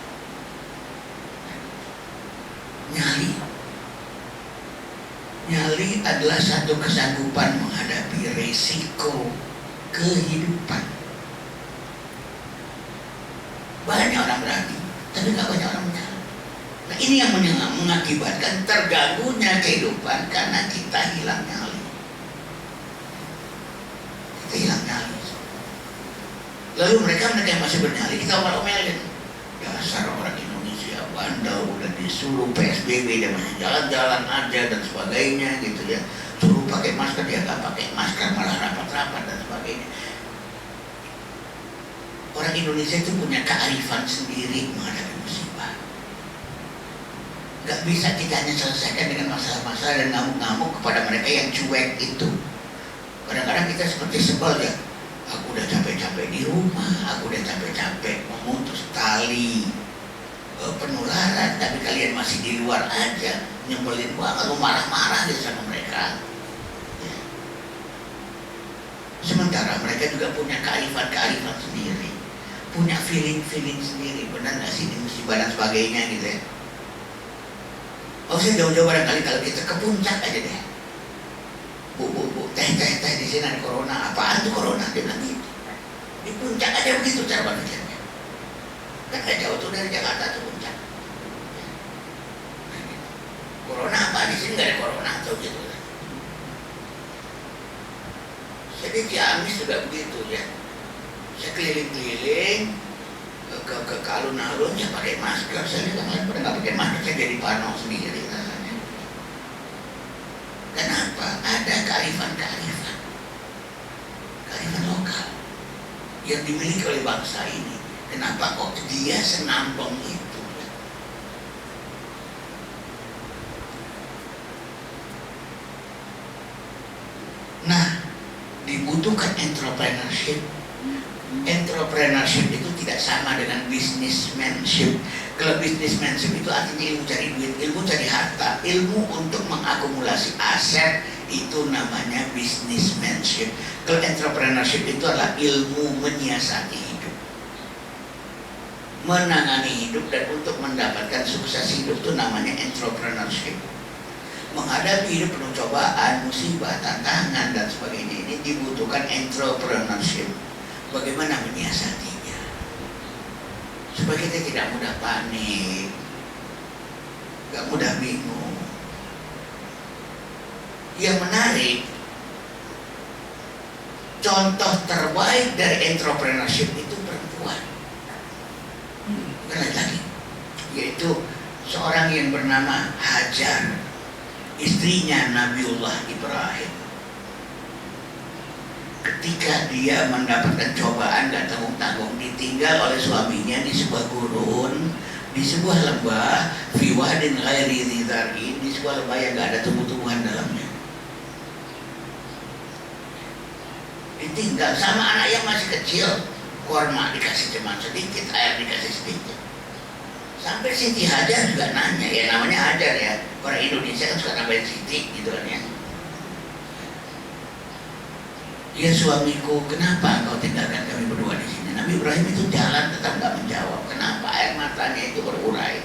Nyali adalah satu kesanggupan menghadapi risiko kehidupan. Banyak orang berani, tapi nggak banyak orang menyala. Nah ini yang mengakibatkan terganggunya kehidupan karena kita hilang nyali. Kita hilang nyali. Lalu mereka yang masih bernyali kita omel-omelin. Dasar orang Indonesia bandel, udah disuruh PSBB dia masih jalan-jalan aja dan sebagainya gitu ya. Suruh pakai masker dia nggak pakai masker, malah rapat-rapat dan sebagainya. Orang Indonesia itu punya kearifan sendiri menghadapi musibah. Gak bisa kita hanya selesaikan dengan masalah-masalah dan ngamuk-ngamuk kepada mereka yang cuek itu. Kadang-kadang kita seperti sebel ya. Aku udah capek-capek di rumah, aku udah capek-capek memutus tali penularan, tapi kalian masih di luar aja, nyebelin banget, lu marah-marah gitu sama mereka. Ya. Sementara mereka juga punya kearifan-kearifan sendiri, punya feeling-feeling sendiri, benar nggak sih, di musibah dan sebagainya gitu ya. Oh saya jauh-jauh barangkali kalau kita ke puncak aja deh. Bu, teh di sini ada corona. Apaan tuh corona? Dia bilang gitu. Di puncak aja begitu cara berpikirnya. Kan gak jauh tuh dari Jakarta tuh puncak. Corona apa? Di sini nggak ada corona tuh gitu. Jadi Ciamis juga begitu ya. Saya keliling-keliling ke alun-alun ya pakai masker. Saya lihat pada nggak pakai masker, saya jadi parno sendiri rasanya. Kenapa? Ada kearifan lokal yang dimiliki oleh bangsa ini. Kenapa kok dia senambong itu? Nah, dibutuhkan entrepreneurship. Entrepreneurship itu tidak sama dengan businessmanship. Kalau businessmanship itu artinya ilmu cari duit, ilmu cari harta, ilmu untuk mengakumulasi aset, itu namanya businessmanship. Kalau entrepreneurship itu adalah ilmu menyiasati hidup, menangani hidup, dan untuk mendapatkan sukses hidup itu namanya entrepreneurship. Menghadapi hidup penuh cobaan, musibah, tantangan dan sebagainya, ini dibutuhkan entrepreneurship. Bagaimana menyiasatinya supaya kita tidak mudah panik, gak mudah bingung. Yang menarik, contoh terbaik dari entrepreneurship itu perempuan, bukan laki-laki, yaitu seorang yang bernama Hajar, istrinya Nabiullah Ibrahim. Ketika dia mendapatkan cobaan gak tanggung-tanggung, ditinggal oleh suaminya di sebuah gurun, di sebuah lembah, fi wadin ghairi dzi zar'in, di sebuah lembah yang gak ada tumbuh-tumbuhan dalamnya. Ditinggal sama anak yang masih kecil, kurma dikasih cuma sedikit, air dikasih sedikit. Sampai Siti Hajar juga nanya, ya namanya Hajar ya, orang Indonesia kan suka nambahin Siti gitu kan ya. Ya suamiku, kenapa engkau tinggalkan kami berdua di sini? Nabi Ibrahim itu jalan tetap nggak menjawab. Kenapa? Air matanya itu berurai.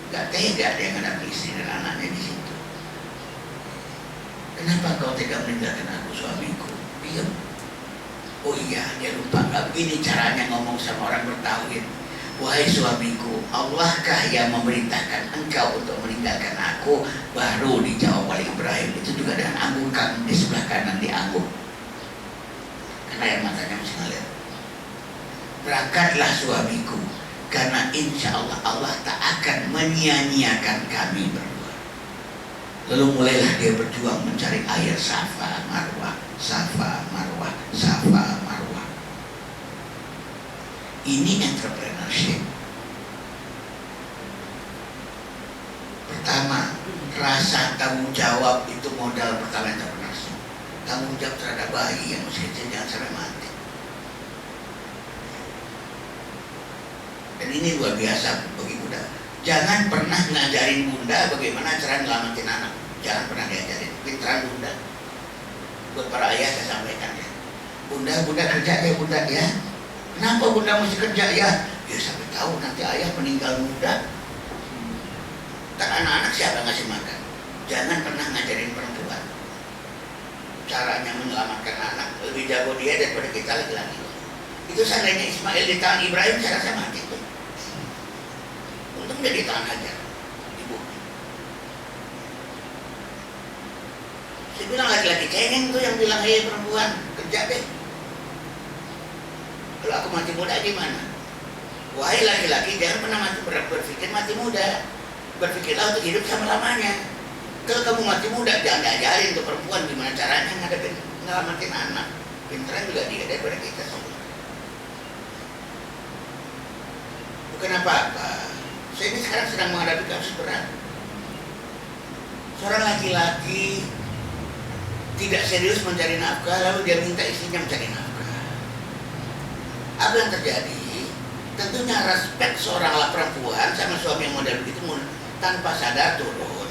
Gak tega dia menghadapi istri dan anaknya di situ. Kenapa engkau tega meninggalkan aku, suamiku? Diam. Oh iya, dia lupa. Gak begini caranya ngomong sama orang bertauhid. Wahai suamiku, Allahkah yang memerintahkan engkau untuk meninggalkan aku? Baru dijawab oleh Ibrahim. Itu juga dengan anggukan di sebelah kanan diangguk. Air matanya masih ngalir. Berangkatlah suamiku, karena insya Allah Allah tak akan menyia-nyiakan kami berdua. Lalu mulailah dia berjuang mencari air Safa Marwah, Safa Marwah, Safa Ini entrepreneurship. Pertama, rasa tanggung jawab itu modal pertama entrepreneurship. Tanggung jawab terhadap bayi yang masih kecil jangan sampai mati. Dan ini luar biasa bagi bunda. Jangan pernah ngajarin bunda bagaimana cara nyelamatin anak. Jangan pernah diajarin. Pinteran bunda. Buat para ayah saya sampaikan ya. Bunda kerja ya bunda ya. Kenapa bunda mesti kerja ya? Ya sampai tahu nanti ayah meninggal muda. Tak anak-anak siapa ngasih makan. Jangan pernah ngajarin perempuan caranya menyelamatkan anak. Lebih jago dia daripada kita laki-laki. Itu seandainya Ismail di tangan Ibrahim, saya rasa mati tuh. Untung dia di tangan Hajar, ibu. Saya bilang laki-laki cengeng tuh yang bilang, hei perempuan, kerja deh. Kalau aku mati muda gimana? Wahai laki-laki, jangan pernah berpikir mati muda. Berpikirlah untuk hidup selama-lamanya. Kalau kamu mati muda, jangan diajarin ke perempuan gimana caranya ngelamatin anak. Pinteran juga dia daripada kita semua. Bukan apa-apa. Saya ini sekarang sedang menghadapi kasus berat. Seorang laki-laki tidak serius mencari nafkah, lalu dia minta istrinya mencari nafkah. Apa yang terjadi? Tentunya respek seorang perempuan sama suami yang model begitu tanpa sadar turun.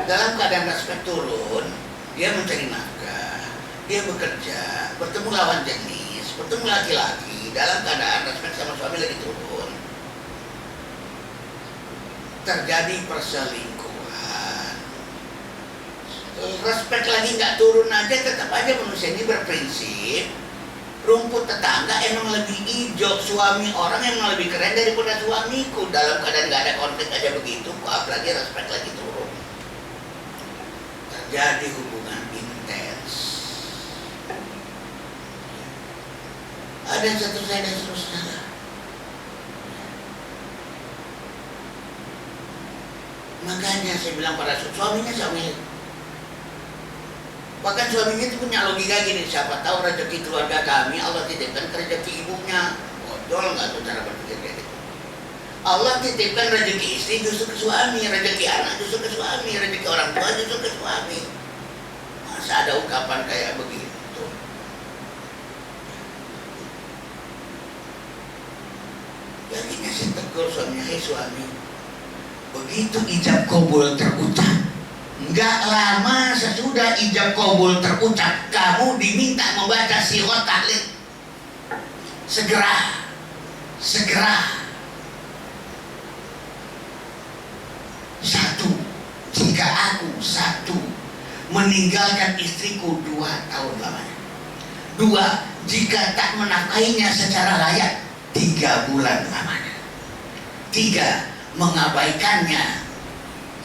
Dalam keadaan respek turun, dia mencari nafkah, dia bekerja, bertemu lawan jenis, bertemu laki-laki, dalam keadaan respek sama suami lagi turun. Terjadi perselingkuhan. Respek lagi nggak turun aja, tetap aja manusia ini berprinsip. Rumput tetangga emang lebih hijau, suami orang emang lebih keren daripada suamiku. Dalam keadaan nggak ada konflik aja begitu, apalagi respek lagi turun. Terjadi hubungan intens. Ada satu saya dan saudara. Makanya saya bilang pada suaminya bahkan suaminya itu punya logika gini, siapa tahu rezeki keluarga kami Allah titipkan ke rezeki ibunya. Bodoh nggak tuh cara berpikir kayak gitu. Allah titipkan rezeki istri justru ke suami, rezeki anak justru ke suami, rezeki orang tua justru ke suami. Masa ada ungkapan kayak begitu? Jadinya saya tegur suaminya, hei suami, begitu ijab kabul terucap, nggak lama sesudah ijab kabul terucap, kamu diminta membaca sirot tahlil. Segera. Satu, jika aku meninggalkan istriku 2 tahun lamanya. 2, jika tak menafkahinya secara layak 3 bulan lamanya. 3, mengabaikannya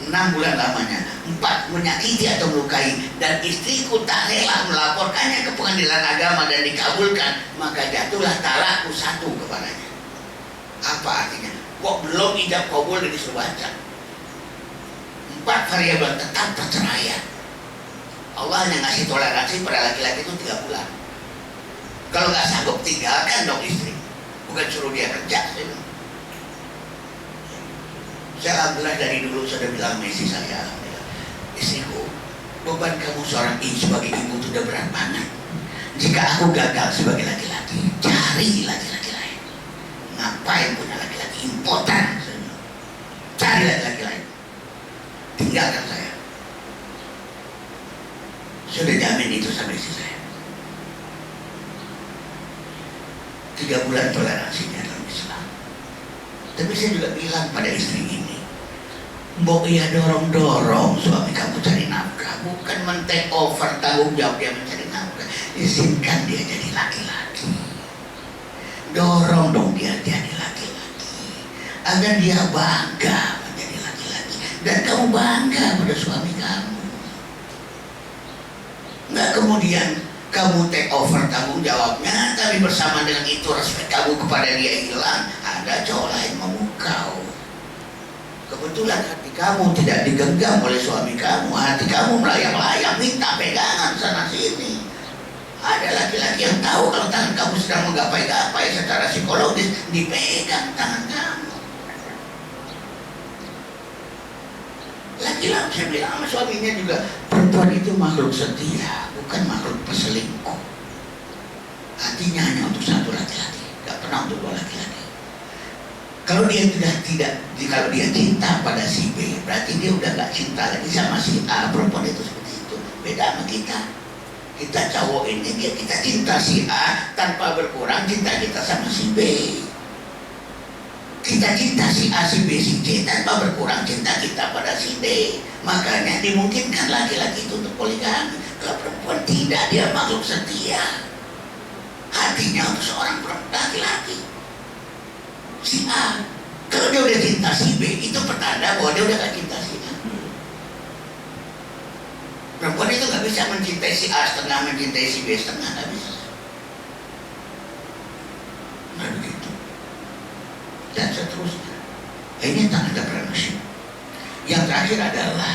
6 bulan lamanya. 4, menyakiti atau melukai dan istriku tak rela melaporkannya ke pengadilan agama dan dikabulkan, maka jatuhlah talakku 1 kepadanya. Apa artinya? Kok belum ijab kabul dan disuruh baca? 4 variabel tetap perceraian. Allah hanya ngasih toleransi pada laki-laki itu 3 bulan. Kalau nggak sanggup tinggalkan dong istri, bukan suruh dia kerja. Saya alhamdulillah dari dulu sudah bilang Messi saya, istriku, beban kamu seorang ibu sebagai ibu itu udah berat banget. Jika aku gagal sebagai laki-laki, cari laki-laki lain. Ngapain punya laki-laki impotan? Cari laki-laki lain. Tinggalkan saya. Sudah jamin itu sama istri saya. 3 bulan toleransinya dalam Islam. Tapi saya juga bilang pada istri ini, mbok ya dorong-dorong suami kamu cari nafkah, bukan men-take over tanggung jawab dia mencari nafkah. Izinkan dia jadi laki-laki. Dorong dong dia jadi laki-laki, agar dia bangga menjadi laki-laki dan kamu bangga pada suami kamu. Nggak kemudian kamu take over tanggung jawabnya, tapi bersama dengan itu respek kamu kepada dia hilang. Ada cowok lain memukau. Kebetulan hati kamu tidak digenggam oleh suami kamu, hati kamu melayang-layang minta pegangan sana sini. Ada laki-laki yang tahu kalau tangan kamu sedang menggapai-gapai secara psikologis, dipegang tangan kamu. Laki-laki, saya bilang sama suaminya juga, perempuan itu makhluk setia, bukan makhluk peselingkuh. Hatinya hanya untuk satu laki-laki, gak pernah untuk dua laki-laki. Kalau dia kalau dia cinta pada si B, berarti dia udah gak cinta lagi sama si A. Perempuan itu seperti itu, beda sama kita. Kita cowok ini, kita cinta si A tanpa berkurang cinta kita sama si B. Kita cinta si A, si B, si C tanpa berkurang cinta kita pada si D. Makanya dimungkinkan laki-laki itu untuk poligami. Kalau perempuan tidak, dia makhluk setia. Hatinya untuk seorang laki-laki. Si A, kalau dia udah cinta si B, itu pertanda bahwa dia udah gak cinta si A. Perempuan itu gak bisa mencintai si A setengah, mencintai si B setengah, gak bisa. Nah begitu. Dan seterusnya. Ini tentang entrepreneurship. Yang terakhir adalah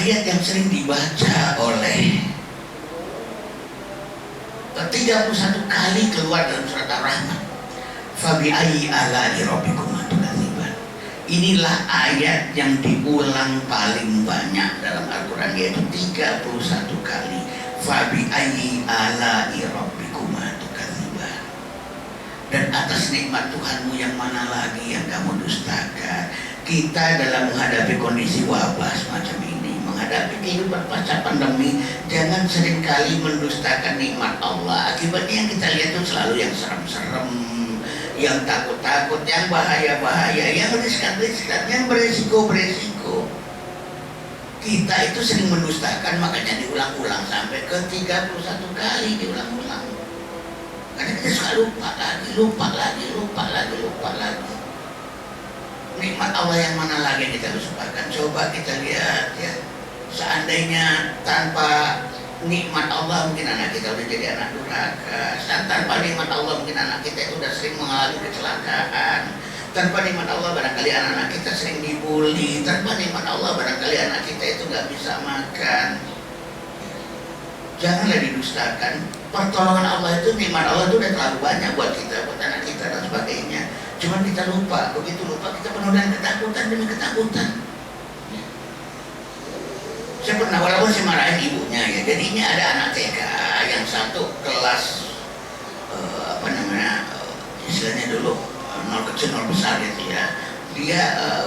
ayat yang sering dibaca oleh 31 kali keluar dalam surat Ar-Rahman. Fabi ayyi ala'i rabbikuma tukadziban. Inilah ayat yang diulang paling banyak dalam Al-Quran, yaitu 31 kali. Fabi ayyi ala'i rabbikuma tukadziban. Dan atas nikmat Tuhanmu yang mana lagi yang kamu dustakan. Kita dalam menghadapi kondisi wabah semacam ini, menghadapi kehidupan pasca pandemi, jangan seringkali mendustakan nikmat Allah. Akibatnya yang kita lihat itu selalu yang serem-serem, yang takut-takut, yang bahaya-bahaya, yang riskan-riskan, yang beresiko-beresiko. Kita itu sering mendustakan, makanya diulang-ulang sampai ke 31 kali diulang-ulang. Karena kita suka lupa lagi. Nikmat Allah yang mana lagi yang kita lupakan? Coba kita lihat ya. Seandainya tanpa nikmat Allah mungkin anak kita udah jadi anak durhaka. Tanpa nikmat Allah mungkin anak kita itu udah sering mengalami kecelakaan. Tanpa nikmat Allah barangkali anak-anak kita sering dibully. Tanpa nikmat Allah barangkali anak kita itu nggak bisa makan. Janganlah didustakan. Pertolongan Allah itu, nikmat Allah itu udah terlalu banyak buat kita, buat anak kita dan sebagainya. Cuman kita lupa, begitu lupa kita penuh dengan ketakutan demi ketakutan. Saya pernah, walaupun saya marahin ibunya ya, jadinya ada anak TK yang satu kelas istilahnya dulu 0 kecil 0 besar gitu ya. Dia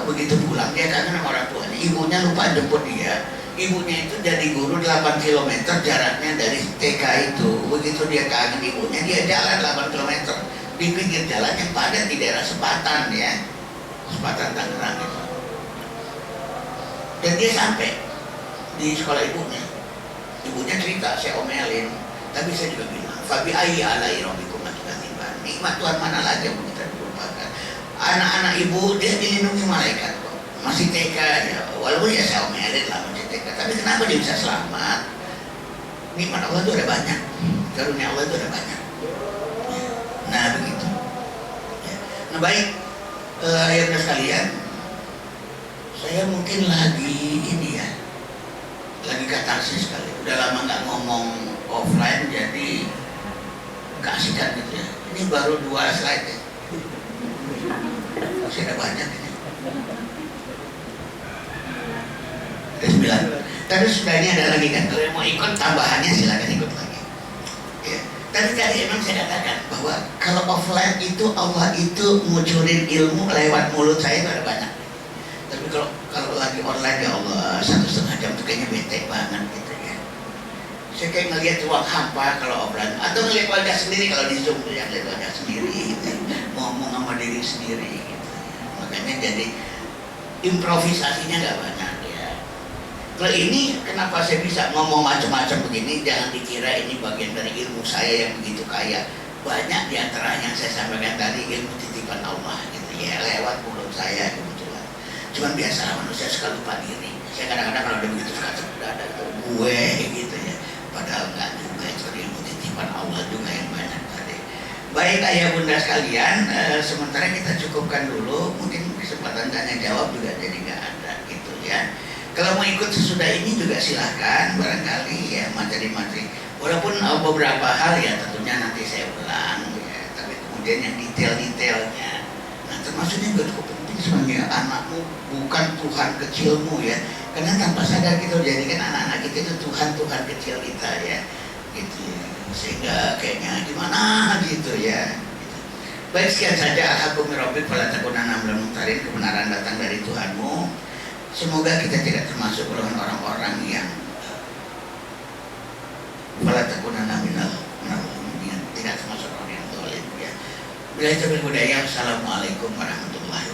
begitu pulang dia kangen sama orang tuanya, ibunya lupa jemput dia. Ibunya itu jadi guru 8 km jaraknya dari TK itu. Begitu dia kangen ibunya, dia jalan 8 km di pinggir jalan yang padat di daerah Sepatan ya, Sepatan Tangerang itu. Dan dia sampai di sekolah ibunya. Ibunya cerita, saya omelin, tapi saya juga bilang, Fabi ayyi ala'i rabbikum tukadziban. Nikmat Tuhan mana lagi yang kita lupakan. Anak-anak ibu dia dilindungi malaikat kok. Masih TK ya, walaupun ya saya omelin lah masih TK, tapi kenapa dia bisa selamat? Nikmat Allah itu ada banyak, karunia Allah itu ada banyak. Nah begitu. Nah baik, ayatnya sekalian, saya mungkin lagi ini ya, lagi katarsis sekali. Udah lama nggak ngomong offline, jadi keasikan gitu ya. Ini baru 2 slide ya. Masih ada banyak ini. Ada 9. Tapi sudah ini ada lagi kan. Kalau mau ikut tambahannya silakan ikut lagi. Ya. Tapi tadi emang saya katakan bahwa kalau offline itu Allah itu ngucurin ilmu lewat mulut saya itu ada banyak. Tapi kalau lagi online ya Allah 1,5 jam itu kayaknya bete banget gitu ya. Saya kayak ngelihat ruang hampa kalau offline, atau ngelihat wajah sendiri kalau di Zoom ya, ngelihat wajah sendiri gitu. Ngomong sama diri sendiri gitu. Makanya jadi improvisasinya nggak banyak ya. Kalau ini kenapa saya bisa ngomong macam-macam begini, jangan dikira ini bagian dari ilmu saya yang begitu kaya. Banyak diantara yang saya sampaikan tadi ilmu titipan Allah gitu ya, lewat mulut saya kebetulan. Cuman biasalah manusia suka lupa diri. Saya kadang-kadang kalau udah begitu suka ada gitu, gue gitu ya. Padahal enggak juga, itu ilmu titipan Allah juga yang banyak tadi. Baik ayah bunda sekalian, sementara kita cukupkan dulu. Mungkin kesempatan tanya jawab juga jadi nggak ada gitu ya. Kalau mau ikut sesudah ini juga silahkan, barangkali ya materi-materi Walaupun beberapa hal ya tentunya nanti saya ulang ya, tapi kemudian yang detail-detailnya, nah termasuk yang juga cukup penting sebenarnya, anakmu bukan Tuhan kecilmu ya, karena tanpa sadar kita jadikan anak-anak kita itu Tuhan kecil kita ya, gitu ya. Sehingga kayaknya gimana gitu ya. Baik, sekian saja. Alhamdulillah, fala takunanna minal mumtarin, kebenaran datang dari Tuhanmu. Semoga kita tidak termasuk golongan orang-orang yang fala takunanna minal mumtarin, tidak termasuk orang yang zalim ya. Bila itu budaya. Assalamualaikum warahmatullahi